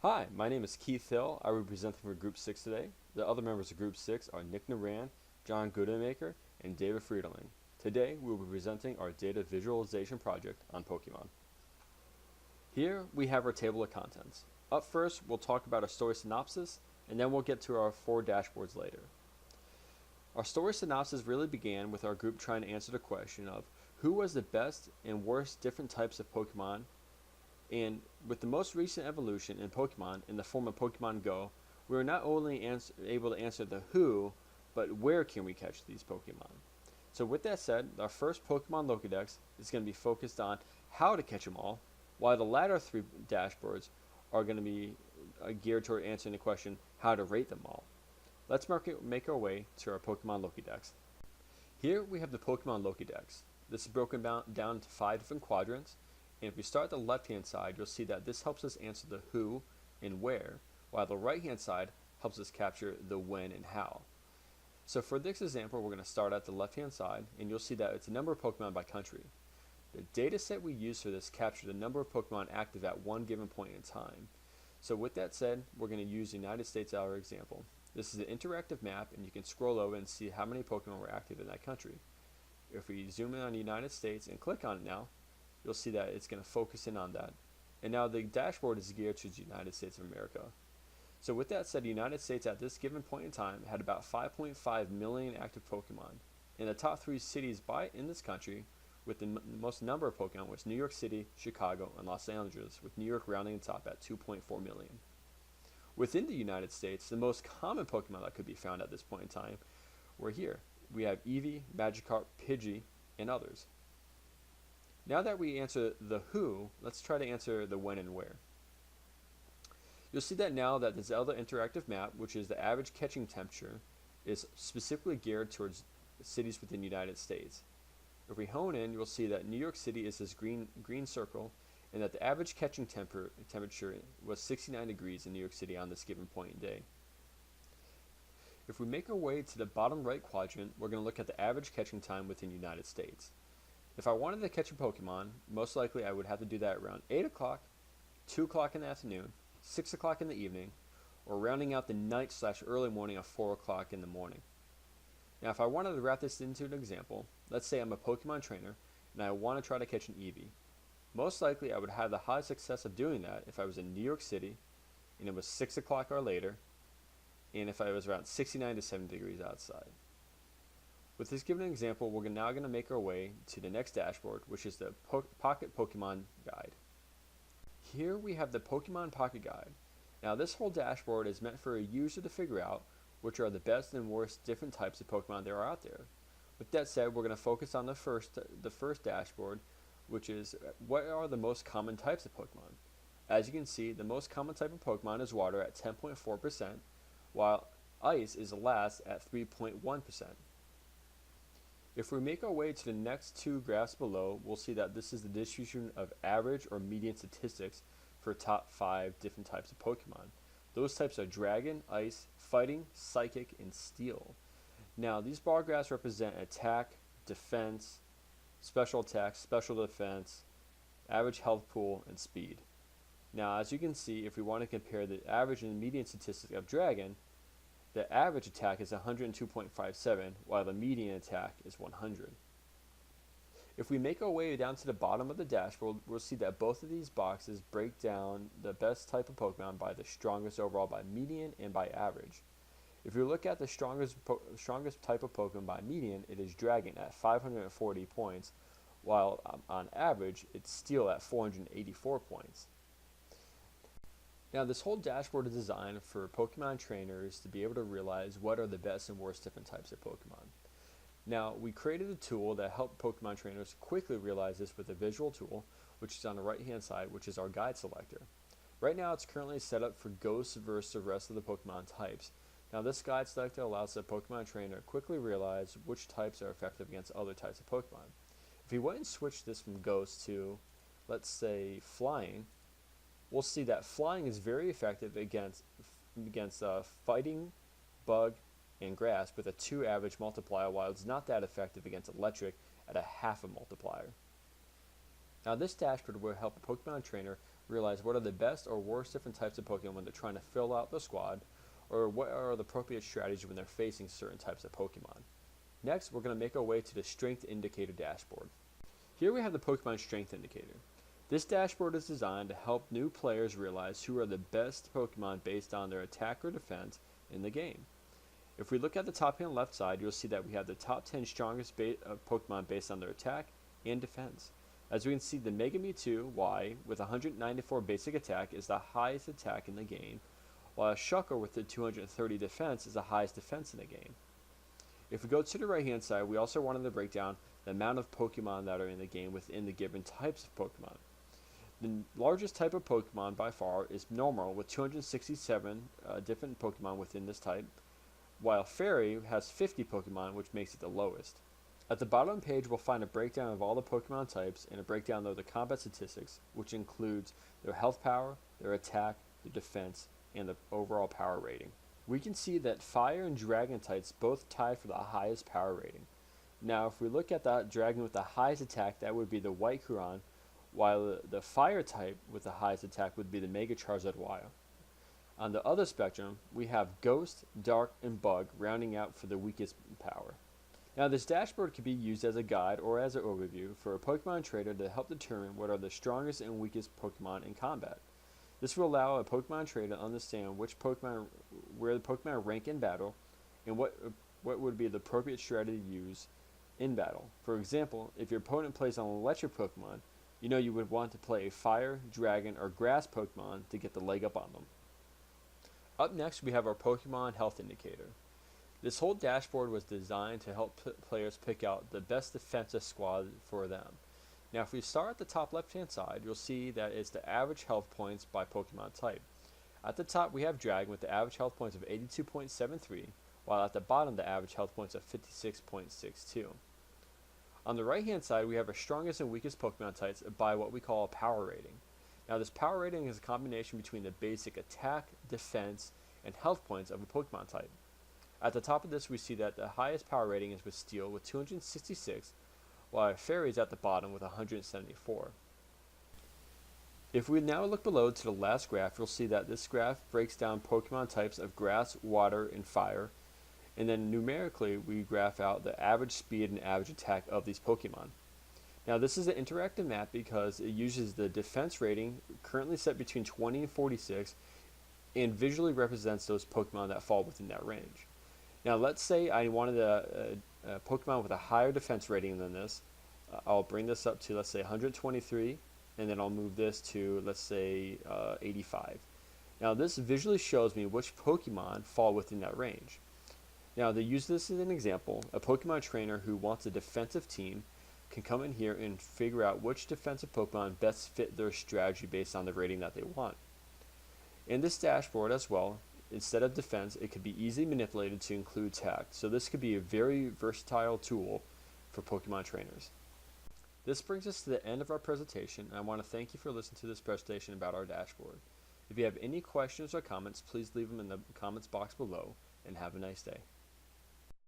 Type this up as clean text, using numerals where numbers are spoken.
Hi, my name is Keith Hill. I will be presenting for Group 6 today. The other members of Group 6 are Nick Naran, John Goodemaker, and David Friedling. Today, we will be presenting our data visualization project on Pokemon. Here, we have our table of contents. Up first, we'll talk about our story synopsis, and then we'll get to our 4 dashboards later. Our story synopsis really began with our group trying to answer the question of who was the best and worst different types of Pokemon, and with the most recent evolution in Pokemon in the form of Pokemon Go, we are not only able to answer the who, but where can we catch these Pokemon. So with that said, our first Pokemon Locadex is going to be focused on how to catch them all, while the latter 3 dashboards are going to be geared toward answering the question how to rate them all. Let's make our way to our Pokemon Locadex. Here we have the Pokemon Locadex. This is broken down into 5 different quadrants. And if we start at the left-hand side, you'll see that this helps us answer the who and where, while the right-hand side helps us capture the when and how. So for this example, we're going to start at the left-hand side, and you'll see that it's a number of Pokemon by country. The data set we use for this captures the number of Pokemon active at one given point in time. So with that said, we're going to use the United States as our example. This is an interactive map, and you can scroll over and see how many Pokemon were active in that country. If we zoom in on the United States and click on it now, you'll see that it's going to focus in on that. And now the dashboard is geared to the United States of America. So with that said, the United States at this given point in time had about 5.5 million active Pokemon. And the top 3 cities in this country with the most number of Pokemon was New York City, Chicago, and Los Angeles, with New York rounding the top at 2.4 million. Within the United States, the most common Pokemon that could be found at this point in time were here. We have Eevee, Magikarp, Pidgey, and others. Now that we answer the who, let's try to answer the when and where. You'll see that now that the Zelda interactive map, which is the average catching temperature, is specifically geared towards cities within the United States. If we hone in, you'll see that New York City is this green circle, and that the average catching temperature was 69 degrees in New York City on this given point in day. If we make our way to the bottom right quadrant, we're going to look at the average catching time within the United States. If I wanted to catch a Pokemon, most likely I would have to do that around 8 o'clock, 2 o'clock in the afternoon, 6 o'clock in the evening, or rounding out the night/early morning of 4 o'clock in the morning. Now if I wanted to wrap this into an example, let's say I'm a Pokemon trainer and I want to try to catch an Eevee. Most likely I would have the high success of doing that if I was in New York City and it was 6 o'clock or later, and if I was around 69 to 70 degrees outside. With this given example, we're now going to make our way to the next dashboard, which is the Pocket Pokemon Guide. Here we have the Pokemon Pocket Guide. Now this whole dashboard is meant for a user to figure out which are the best and worst different types of Pokemon there are out there. With that said, we're going to focus on the first dashboard, which is what are the most common types of Pokemon. As you can see, the most common type of Pokemon is water at 10.4%, while ice is last at 3.1%. If we make our way to the next 2 graphs below, we'll see that this is the distribution of average or median statistics for top 5 different types of Pokemon. Those types are Dragon, Ice, Fighting, Psychic, and Steel. Now, these bar graphs represent attack, defense, special attack, special defense, average health pool, and speed. Now, as you can see, if we want to compare the average and median statistic of Dragon, the average attack is 102.57, while the median attack is 100. If we make our way down to the bottom of the dashboard, we'll see that both of these boxes break down the best type of Pokemon by the strongest overall by median and by average. If you look at the strongest type of Pokemon by median, it is Dragon at 540 points, while on average, it's Steel at 484 points. Now, this whole dashboard is designed for Pokemon trainers to be able to realize what are the best and worst different types of Pokemon. Now, we created a tool that helped Pokemon trainers quickly realize this with a visual tool, which is on the right-hand side, which is our guide selector. Right now, it's currently set up for Ghost versus the rest of the Pokemon types. Now, this guide selector allows the Pokemon trainer to quickly realize which types are effective against other types of Pokemon. If we went and switched this from Ghost to, let's say, Flying, we'll see that Flying is very effective against Fighting, Bug, and Grass with a 2 average multiplier, while it's not that effective against Electric at a half a multiplier. Now this dashboard will help a Pokemon trainer realize what are the best or worst different types of Pokemon when they're trying to fill out the squad, or what are the appropriate strategies when they're facing certain types of Pokemon. Next, we're going to make our way to the Strength Indicator dashboard. Here we have the Pokemon Strength Indicator. This dashboard is designed to help new players realize who are the best Pokemon based on their attack or defense in the game. If we look at the top and left side, you'll see that we have the top 10 strongest Pokemon based on their attack and defense. As we can see, the Mega Mewtwo Y with 194 basic attack is the highest attack in the game, while Shuckle with the 230 defense is the highest defense in the game. If we go to the right hand side, we also wanted to break down the amount of Pokemon that are in the game within the given types of Pokemon. The largest type of Pokemon by far is Normal with 267 different Pokemon within this type, while Fairy has 50 Pokemon, which makes it the lowest. At the bottom of the page, we'll find a breakdown of all the Pokemon types and a breakdown of the combat statistics, which includes their health power, their attack, their defense, and the overall power rating. We can see that Fire and Dragon types both tie for the highest power rating. Now, if we look at that Dragon with the highest attack, that would be the White Kuron, while the Fire type with the highest attack would be the Mega Charizard Y. On the other spectrum, we have Ghost, Dark, and Bug rounding out for the weakest power. Now, this dashboard can be used as a guide or as an overview for a Pokemon trainer to help determine what are the strongest and weakest Pokemon in combat. This will allow a Pokemon trainer to understand where the Pokemon rank in battle and what would be the appropriate strategy to use in battle. For example, if your opponent plays an electric Pokemon, you know you would want to play a Fire, Dragon, or Grass Pokemon to get the leg up on them. Up next, we have our Pokemon Health Indicator. This whole dashboard was designed to help players pick out the best defensive squad for them. Now, if we start at the top left-hand side, you'll see that it's the average health points by Pokemon type. At the top, we have Dragon with the average health points of 82.73, while at the bottom, the average health points of 56.62. On the right-hand side, we have our strongest and weakest Pokemon types by what we call a power rating. Now, this power rating is a combination between the basic attack, defense, and health points of a Pokemon type. At the top of this, we see that the highest power rating is with Steel with 266, while Fairy is at the bottom with 174. If we now look below to the last graph, you'll see that this graph breaks down Pokemon types of Grass, Water, and Fire, and then numerically we graph out the average speed and average attack of these Pokemon. Now, this is an interactive map because it uses the defense rating currently set between 20 and 46 and visually represents those Pokemon that fall within that range. Now, let's say I wanted a Pokemon with a higher defense rating than this. I'll bring this up to, let's say, 123, and then I'll move this to, let's say, 85. Now, this visually shows me which Pokemon fall within that range. Now, to use this as an example, a Pokemon trainer who wants a defensive team can come in here and figure out which defensive Pokemon best fit their strategy based on the rating that they want. In this dashboard as well, instead of defense, it could be easily manipulated to include attack. So this could be a very versatile tool for Pokemon trainers. This brings us to the end of our presentation, and I want to thank you for listening to this presentation about our dashboard. If you have any questions or comments, please leave them in the comments box below, and have a nice day.